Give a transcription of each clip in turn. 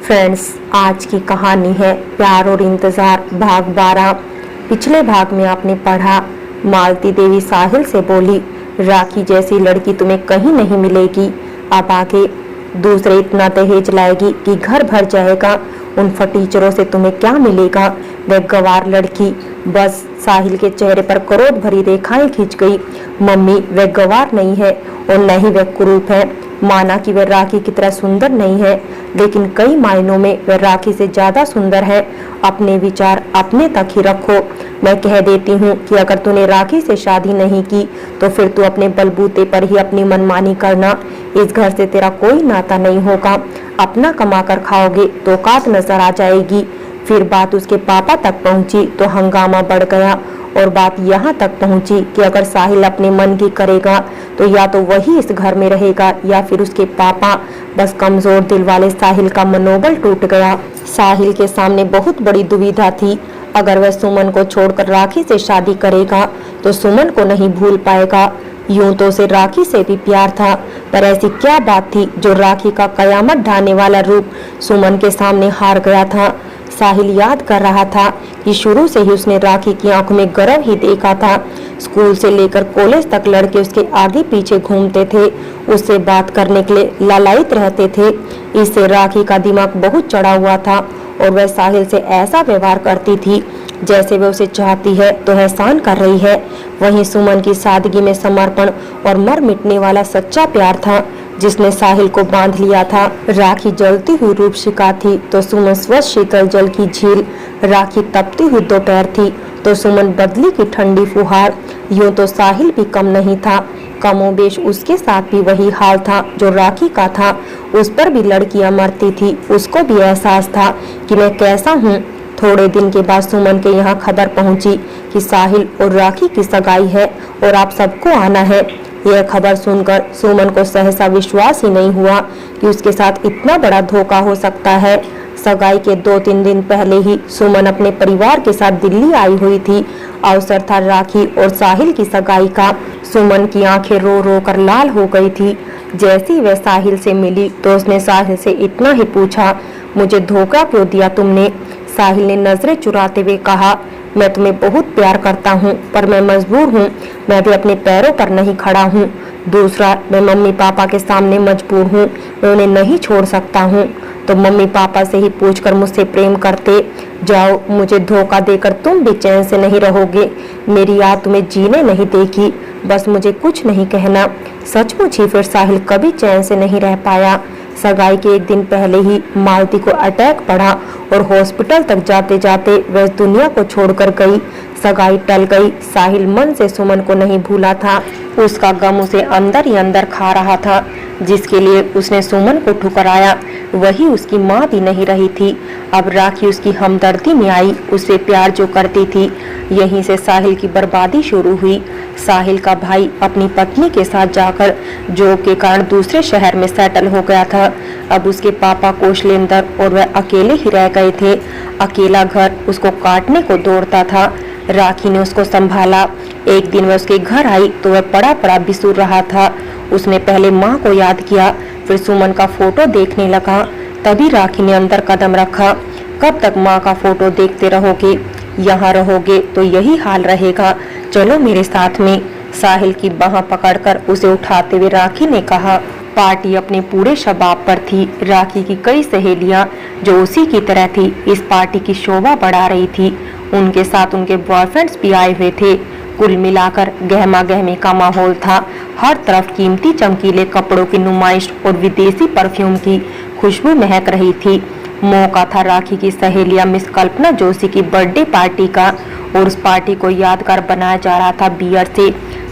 Friends, आज की कहानी है प्यार और इंतजार भाग 12। पिछले भाग में आपने पढ़ा, मालती देवी साहिल से बोली, राखी जैसी लड़की तुम्हें कहीं नहीं मिलेगी। अब आगे दूसरे इतना दहेज लाएगी कि घर भर जाएगा। उन फटीचरों से तुम्हें क्या मिलेगा। वह गवार लड़की। बस साहिल के चेहरे पर क्रोध भरी रेखाएं खींच गई। मम्मी, वह गवार नहीं है और न ही वह कुरूप है। माना कि वह राखी की तरह सुंदर नहीं है, लेकिन कई मायनों में वह राखी से ज्यादा सुंदर है। अपने विचार अपने तक ही रखो। मैं कह देती हूँ कि अगर तूने राखी से शादी नहीं की तो फिर तू अपने बलबूते पर ही अपनी मनमानी करना। इस घर से तेरा कोई नाता नहीं होगा। अपना कमा कर खाओगे तो औकात नजर आ जाएगी। फिर बात उसके पापा तक पहुंची तो हंगामा बढ़ गया और बात यहाँ तक पहुंची कि अगर साहिल अपने मन की करेगा तो या तो वही इस घर में रहेगा या फिर उसके पापा। बस कमजोर दिल वाले साहिल का मनोबल टूट गया। साहिल के सामने बहुत बड़ी दुविधा थी। अगर वह सुमन को छोड़कर राखी से शादी करेगा तो सुमन को नहीं भूल पाएगा। यूं तो उसे राखी से भी प्यार था, पर ऐसी क्या बात थी जो राखी का कयामत ढाने वाला रूप सुमन के सामने हार गया था। साहिल याद कर रहा था कि शुरू से ही उसने राखी की आंखों में गर्व ही देखा था। स्कूल से लेकर कॉलेज तक लड़के उसके आगे पीछे घूमते थे, उससे बात करने के लिए लालायित रहते थे। इससे राखी का दिमाग बहुत चढ़ा हुआ था और वह साहिल से ऐसा व्यवहार करती थी जैसे वह उसे चाहती है तो एहसान कर रही है। वहीं सुमन की सादगी में समर्पण और मर मिटने वाला सच्चा प्यार था जिसने साहिल को बांध लिया था। राखी जलती हुई रूपशिखा थी तो सुमन स्वच्छ शीतल जल की झील। राखी तपती हुई दोपहर थी तो सुमन बदली की ठंडी फुहार। यूं तो साहिल भी कम नहीं था। कमोबेश उसके साथ भी वही हाल था जो राखी का था। उस पर भी लड़कियां मरती थी। उसको भी एहसास था कि मैं कैसा हूँ। थोड़े दिन के बाद सुमन के यहाँ खबर पहुंची कि साहिल और राखी की सगाई है और आप सबको आना है। यह खबर सुनकर सुमन को सहसा विश्वास ही नहीं हुआ कि उसके साथ इतना बड़ा धोखा हो सकता है। सगाई के 2-3 दिन पहले ही सुमन अपने परिवार के साथ दिल्ली आई हुई थी। अवसर था राखी और साहिल की सगाई का। सुमन की आंखें रो रो कर लाल हो गई थी। जैसी वह साहिल से मिली तो उसने साहिल से इतना ही पूछा, मुझे धोखा क्यों दिया तुमने? साहिल ने नजरें चुराते हुए कहा, मैं तुम्हें बहुत प्यार करता हूँ, पर मैं मजबूर हूँ। मैं भी अपने पैरों पर नहीं खड़ा हूँ। दूसरा, मैं मम्मी पापा के सामने मजबूर हूँ। मैं उन्हें नहीं छोड़ सकता हूँ। तो मम्मी पापा से ही पूछकर मुझसे प्रेम करते जाओ। मुझे धोखा देकर तुम भी चैन से नहीं रहोगे। मेरी याद तुम्हें जीने नहीं देगी। बस मुझे कुछ नहीं कहना। सचमुच ही फिर साहिल कभी चैन से नहीं रह पाया। सगाई के 1 दिन पहले ही मालती को अटैक पड़ा और हॉस्पिटल तक जाते जाते वह दुनिया को छोड़कर गई। सगाई टल गई। साहिल मन से सुमन को नहीं भूला था। उसका गम उसे अंदर ही अंदर खा रहा था। जिसके लिए उसने सुमन को ठुकराया वही उसकी माँ भी नहीं रही थी। अब राखी उसकी हमदर्दी में आई। उससे प्यार जो करती थी, यहीं से साहिल की बर्बादी शुरू हुई। साहिल का भाई अपनी पत्नी के साथ जाकर जॉब के कारण दूसरे शहर में सेटल हो गया था। अब उसके पापा कौशलेंद्र और वह अकेले ही रह गए थे। अकेला घर उसको काटने को दौड़ता था। राखी ने उसको संभाला। एक दिन वह उसके घर आई तो वह पड़ा पड़ा बिसूर रहा था। उसने पहले माँ को याद किया, फिर सुमन का फोटो देखने लगा। तभी राखी ने अंदर कदम रखा। कब तक माँ का फोटो देखते रहोगे? यहाँ रहोगे तो यही हाल रहेगा। चलो मेरे साथ में। साहिल की बाह पकड़कर उसे उठाते हुए राखी ने कहा। पार्टी अपने पूरे शबाब पर थी। राखी की कई सहेलियां जो उसी की तरह थी इस पार्टी की शोभा बढ़ा रही थी। उनके साथ उनके बॉयफ्रेंड्स भी आए हुए थे। कुल मिलाकर गहमा गहमी का माहौल था। हर तरफ कीमती चमकीले कपड़ों की नुमाइश और विदेशी परफ्यूम की खुशबू महक रही थी। मौका था राखी की सहेलियां मिस कल्पना जोशी की बर्थडे पार्टी का और उस पार्टी को यादगार बनाया जा रहा था बियर से।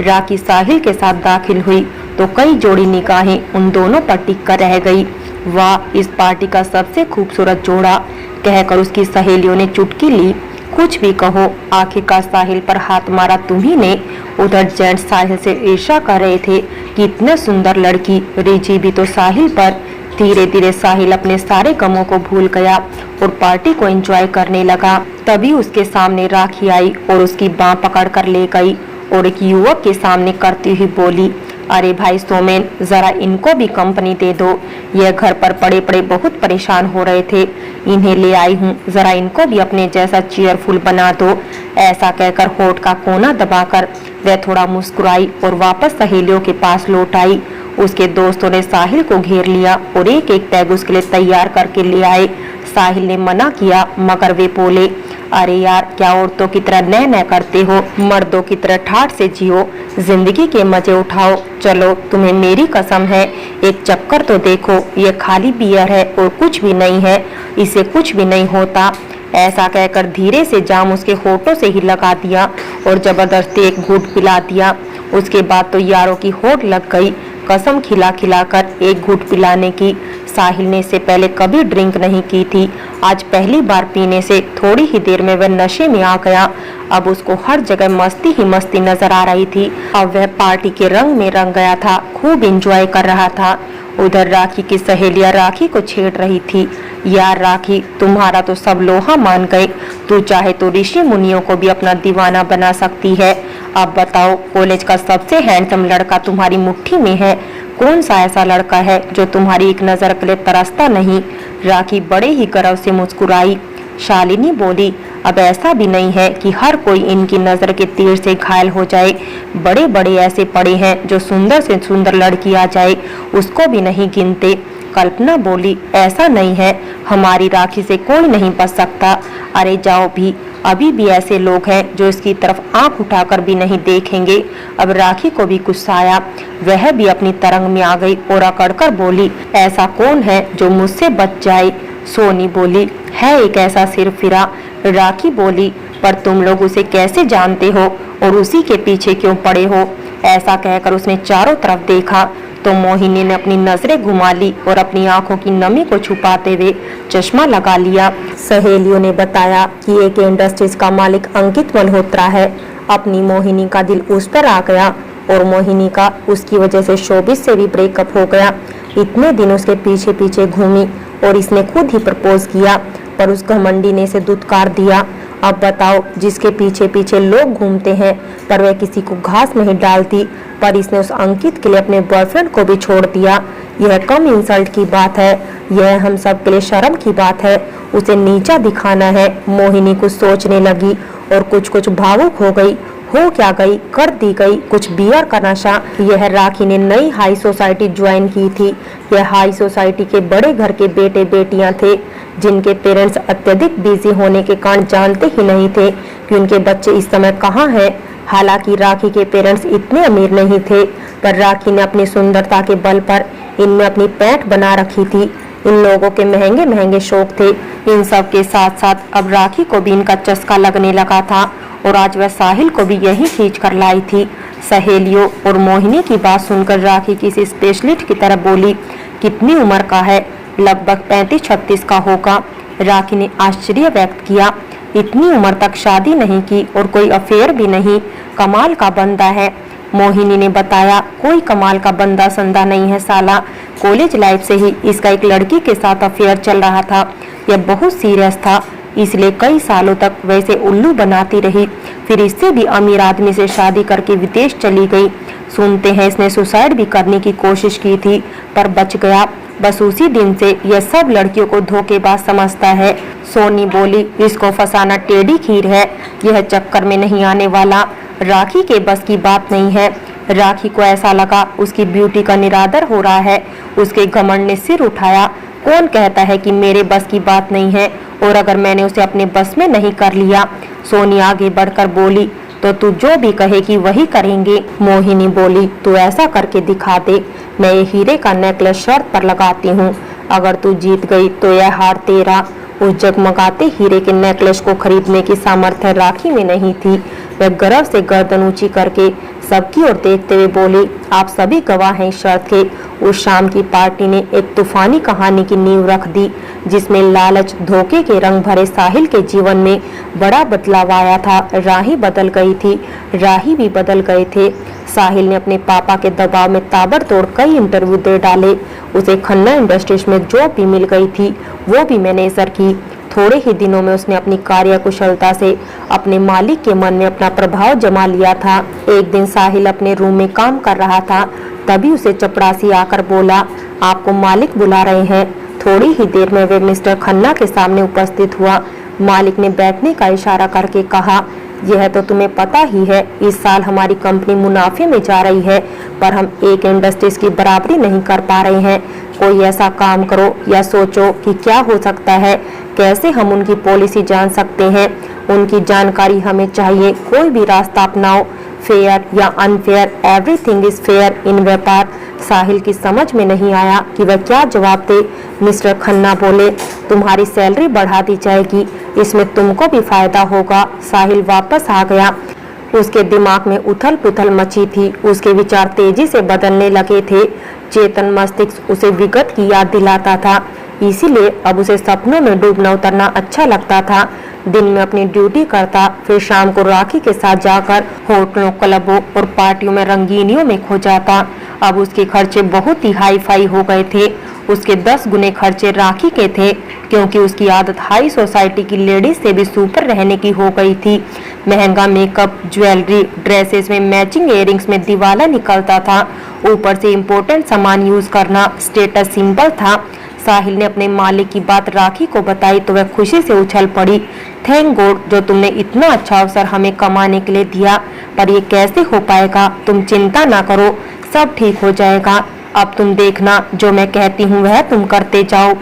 राखी साहिल के साथ दाखिल हुई तो कई जोड़ी निगाहें उन दोनों पर टिक कर रह गई। वाह, इस पार्टी का सबसे खूबसूरत जोड़ा, कहकर उसकी सहेलियों ने चुटकी ली। कुछ भी कहो, आखिरकार साहिल पर हाथ मारा तुम्ही ने। उधर जेंट्स साहिल से ईर्ष्या कर रहे थे कि इतने सुंदर लड़की। रिजी भी तो साहिल पर। धीरे धीरे साहिल अपने सारे गमों को भूल गया और पार्टी को एंजॉय करने लगा। तभी उसके सामने राखी आई और उसकी बांह पकड़ कर ले गई और एक युवक के सामने करती हुई बोली, अरे भाई सोमेन, जरा इनको भी कंपनी दे दो, यह घर पर पड़े पड़े बहुत परेशान हो रहे थे, इन्हें ले आई हूँ, जरा इनको भी अपने जैसा चीयरफुल बना दो। ऐसा कहकर होठ का कोना दबाकर वह थोड़ा मुस्कुराई और वापस सहेलियों के पास लौट आई। उसके दोस्तों ने साहिल को घेर लिया और एक एक पैग उसके लिए तैयार करके ले आए। साहिल ने मना किया मगर वे बोले, अरे यार, क्या औरतों की तरह नह नह करते हो, मर्दों की तरह ठाठ से जियो, जिंदगी के मजे उठाओ। चलो, तुम्हें मेरी कसम है, एक चक्कर तो देखो, ये खाली बियर है और कुछ भी नहीं है, इसे कुछ भी नहीं होता। ऐसा कहकर धीरे से जाम उसके होठों से ही लगा दिया और जबरदस्ती एक घूंट पिला दिया। उसके बाद तो यारों की होठ लग गई कसम खिला खिलाकर एक घूंट पिलाने की। साहिल ने इससे पहले कभी ड्रिंक नहीं की थी, आज पहली बार पीने से थोड़ी ही देर में वह नशे में आ गया। अब उसको हर जगह मस्ती ही मस्ती नजर आ रही थी। अब वह पार्टी के रंग में रंग गया था, खूब एंजॉय कर रहा था। उधर राखी की सहेलियां राखी को छेड़ रही थी, यार राखी, तुम्हारा तो सब लोहा मान गए, तू चाहे तो ऋषि मुनियों को भी अपना दीवाना बना सकती है। अब बताओ, कॉलेज का सबसे हैंडसम लड़का तुम्हारी मुट्ठी में है, कौन सा ऐसा लड़का है जो तुम्हारी एक नजर के लिए तरसता नहीं। राखी बड़े ही गर्व से मुस्कुराई। शालिनी बोली, अब ऐसा भी नहीं है कि हर कोई इनकी नजर के तीर से घायल हो जाए, बड़े बड़े ऐसे पड़े हैं जो सुंदर से सुंदर लड़की आ जाए उसको भी नहीं गिनते। कल्पना बोली, ऐसा नहीं है, हमारी राखी से कोई नहीं बच सकता। अरे जाओ भी, अभी भी ऐसे लोग हैं जो इसकी तरफ आंख उठाकर भी नहीं देखेंगे। अब राखी को भी गुस्सा आया, वह भी अपनी तरंग में आ गई और अकड़कर बोली, ऐसा कौन है जो मुझसे बच जाए। सोनी बोली, है एक ऐसा सिर फिरा। राखी बोली, पर तुम लोग उसे कैसे जानते हो और उसी के पीछे क्यों पड़े हो। ऐसा कहकर उसने चारों तरफ देखा तो मोहिनी ने अपनी नजरें घुमा ली और अपनी आंखों की नमी को छुपाते हुए चश्मा लगा लिया। सहेलियों ने बताया कि एक इंडस्ट्रीज का मालिक अंकित मल्होत्रा है। अपनी मोहिनी का दिल उस पर आ गया और मोहिनी का उसकी वजह से शोबिस से भी ब्रेकअप हो गया। इतने दिन उसके पीछे पीछे घूमी और इसने खुद ही प्रपोज किया, पर उस घमंडी ने इसे दुत्कार दिया। अब बताओ, जिसके पीछे पीछे लोग घूमते हैं पर वह किसी को घास नहीं डालती, पर इसने उस अंकित के लिए अपने बॉयफ्रेंड को भी छोड़ दिया। यह कम इंसल्ट की बात है, यह हम सब के लिए शर्म की बात है, उसे नीचा दिखाना है। मोहिनी कुछ सोचने लगी और कुछ भावुक हो गई। हो क्या गई, कर दी गई कुछ बियर का नशा। यह राखी ने नई हाई सोसाइटी ज्वाइन की थी। यह हाई सोसाइटी के बड़े घर के बेटे बेटियां थे जिनके पेरेंट्स अत्यधिक बिजी होने के कारण जानते ही नहीं थे कि उनके बच्चे इस समय कहाँ हैं। हालांकि राखी के पेरेंट्स इतने अमीर नहीं थे, पर राखी ने अपनी सुंदरता के बल पर इनमें अपनी पैठ बना रखी थी। इन लोगों के महंगे महंगे शौक थे। इन सब के साथ साथ अब राखी को भी इनका चस्का लगने लगा था और आज वह साहिल को भी यही खींच कर लाई थी। सहेलियों और मोहिनी की बात सुनकर राखी किसी स्पेशलिस्ट की तरह बोली, कितनी उम्र का है। लगभग 35-36 का होगा। राखी ने आश्चर्य व्यक्त किया, इतनी उम्र तक शादी नहीं की और कोई अफेयर भी नहीं, कमाल का बंदा है। मोहिनी ने बताया, कोई कमाल का बंदा संदा नहीं है साला, कॉलेज लाइफ से ही इसका एक लड़की के साथ अफेयर चल रहा था। यह बहुत सीरियस था, इसलिए कई सालों तक वैसे उल्लू बनाती रही। फिर इससे भी अमीर आदमी से शादी करके विदेश चली गई। सुनते हैं इसने सुसाइड भी करने की कोशिश की थी पर बच गया। बस उसी दिन से यह सब लड़कियों को धोखेबाज समझता है। सोनी बोली, इसको फंसाना टेढ़ी खीर है, यह चक्कर में नहीं आने वाला। राखी के बस की बात नहीं है। राखी को ऐसा लगा उसकी ब्यूटी का निरादर हो रहा है। उसके घमंड ने सिर उठाया, कौन कहता है कि मेरे बस की बात नहीं है, और अगर मैंने उसे अपने बस में नहीं कर लिया। सोनी आगे बढ़कर बोली, तो तू जो भी कहेगी वही करेंगे। मोहिनी बोली, तू ऐसा करके दिखा दे, मैं ये हीरे का नेकलेस शर्त पर लगाती हूँ, अगर तू जीत गई तो यह हार तेरा। उस जगमगाते हीरे के नेकलेस को खरीदने की सामर्थ्य राखी में नहीं थी। वह गर्व से गर्दन ऊंची करके सबकी ओर देखते हुए बोली, आप सभी गवाह हैं इस शर्त के। उस शाम की पार्टी ने एक तूफानी कहानी की नींव रख दी, जिसमें लालच धोखे के रंग भरे साहिल के जीवन में बड़ा बदलाव आया था। राही बदल गई थी, राही भी बदल गए थे। साहिल ने अपने पापा के दबाव में ताबड़तोड़ कई इंटरव्यू दे डाले। उसे खन्ना इंडस्ट्रीज में जॉब भी मिल गई थी, वो भी मैनेजर की। थोड़े ही दिनों में उसने अपनी कार्यकुशलता से अपने मालिक के मन में अपना प्रभाव जमा लिया था। एक दिन साहिल अपने रूम में काम कर रहा था, तभी उसे चपरासी आकर बोला, आपको मालिक बुला रहे हैं। थोड़ी ही देर में वे मिस्टर खन्ना के सामने उपस्थित हुआ। मालिक ने बैठने का इशारा करके कहा, यह तो तुम्हें पता ही है, इस साल हमारी कंपनी मुनाफे में जा रही है, पर हम एक इंडस्ट्रीज की बराबरी नहीं कर पा रहे हैं। कोई ऐसा काम करो या सोचो कि क्या हो सकता है, कैसे हम उनकी पॉलिसी जान सकते हैं, उनकी जानकारी हमें चाहिए। कोई भी रास्ता अपनाओ, फेयर या unfair, everything is fair in व्यापार। साहिल की समझ में नहीं आया कि वह क्या जवाब दे। मिस्टर खन्ना बोले, तुम्हारी सैलरी बढ़ा दी जाएगी, इसमें तुमको भी फायदा होगा। साहिल वापस आ गया। उसके दिमाग में उथल पुथल मची थी, उसके विचार तेजी से बदलने लगे थे। चेतन मस्तिष्क उसे विगत की याद दिलाता था, इसीलिए अब उसे सपनों में डूबना उतरना अच्छा लगता था। दिन में अपनी ड्यूटी करता, फिर शाम को राखी के साथ जाकर होटलों, क्लबों और पार्टियों में रंगीनियों में खो जाता। अब उसके खर्चे बहुत ही हाई फाई हो गए थे। उसके 10 गुने खर्चे राखी के थे, क्योंकि उसकी आदत हाई सोसाइटी की लेडीज से भी सुपर रहने की हो गई थी। महंगा मेकअप, ज्वेलरी, ड्रेसेस में मैचिंग इयररिंग्स में दिवाला निकलता था। ऊपर से इम्पोर्टेंट सामान यूज करना स्टेटस सिंबल था। साहिल ने अपने मालिक की बात राखी को बताई तो वह खुशी से उछल पड़ी। थैंक गॉड, जो तुमने इतना अच्छा अवसर हमें कमाने के लिए दिया, पर ये कैसे हो पाएगा? तुम चिंता ना करो, सब ठीक हो जाएगा। अब तुम देखना, जो मैं कहती हूँ वह तुम करते जाओ।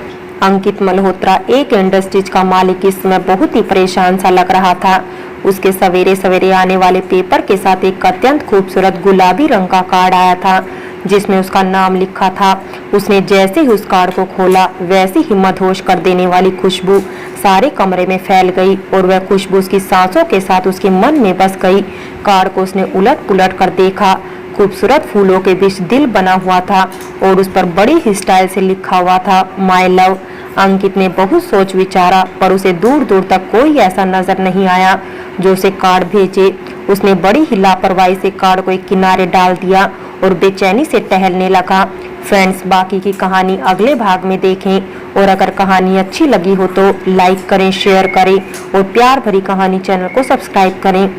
अंकित मल्होत्रा एक इंडस्ट्रीज का मालिक इस समय बहुत ही परेशान सा लग रहा था। उसके सवेरे सवेरे आने वाले पेपर के साथ एक अत्यंत खूबसूरत गुलाबी रंग का कार्ड आया था, जिसमें उसका नाम लिखा था। उसने जैसे ही उस कार्ड को खोला, वैसे ही मदहोश कर देने वाली खुशबू सारे कमरे में फैल गई और वह खुशबू उसकी सांसों के साथ उसके मन में बस गई। कार्ड को उसने उलट पुलट कर देखा। खूबसूरत फूलों के बीच दिल बना हुआ था और उस पर बड़ी ही स्टाइल से लिखा हुआ था, माय लव। अंकित ने बहुत सोच विचारा, पर उसे दूर दूर तक कोई ऐसा नजर नहीं आया जो उसे कार्ड भेजे। उसने बड़ी ही लापरवाही से कार्ड को एक किनारे डाल दिया और बेचैनी से टहलने लगा। फ्रेंड्स, बाकी की कहानी अगले भाग में देखें, और अगर कहानी अच्छी लगी हो तो लाइक करें, शेयर करें और प्यार भरी कहानी चैनल को सब्सक्राइब करें।